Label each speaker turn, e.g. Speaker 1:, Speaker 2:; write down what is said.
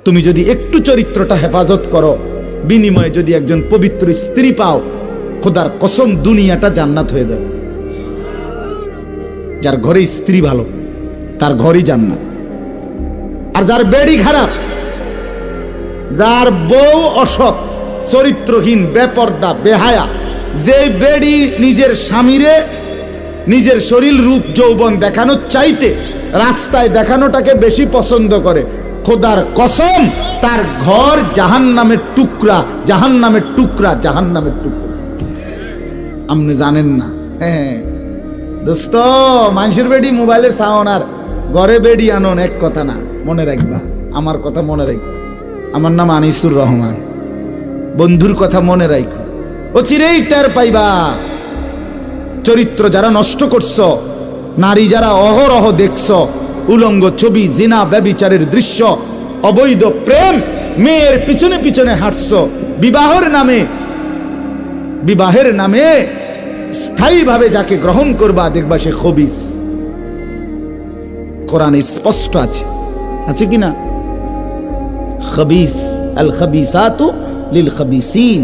Speaker 1: তুমি যদি একটু চরিত্রটা হেফাজত করো, বিনিময়ে যদি একজন পবিত্র স্ত্রী পাও, খোদার কসম দুনিয়াটা জান্নাত হয়ে যাবে। যার ঘরে স্ত্রী ভালো তার ঘরই জান্নাত। আর যার বেড়ি খারাপ, যার বউ অসৎ, চরিত্রহীন, বেপর্দা, বেহায়া, যে বেড়ি নিজের স্বামীরে নিজের শরীর রূপ যৌবন দেখানোর চাইতে রাস্তায় দেখানোটাকে বেশি পছন্দ করে, খোদার কসম তার ঘর জাহান্নামের টুকরা, জাহান্নামের টুকরা, জাহান্নামের টুকরা। আপনি জানেন না? হ্যাঁ দোস্ত, মানুষের বেডি মোবাইলে সাউন আর ঘরে বেডি আনন এক কথা না। মনে রাখবা, আমার কথা মনে রাখবা। আমার নাম আনিসুর রহমান। বন্ধুর কথা মনে রাখো, ও চিরেই টের পাইবা। চরিত্র যারা নষ্ট করছ, নারী যারা অহরহ দেখছ, উলঙ্গ ছবি, জিনা, ব্যভিচারের দৃশ্য, অবৈধ প্রেম, মেয়ের পিছনে পিছনে হাঁটছ, বিবাহের নামে স্থায়ীভাবে যাকে গ্রহণ করবা দেখবা সে খবিস। কোরআনে স্পষ্ট আছে কিনা? খবিস, আল খবিসাতু লিল খবিসিন।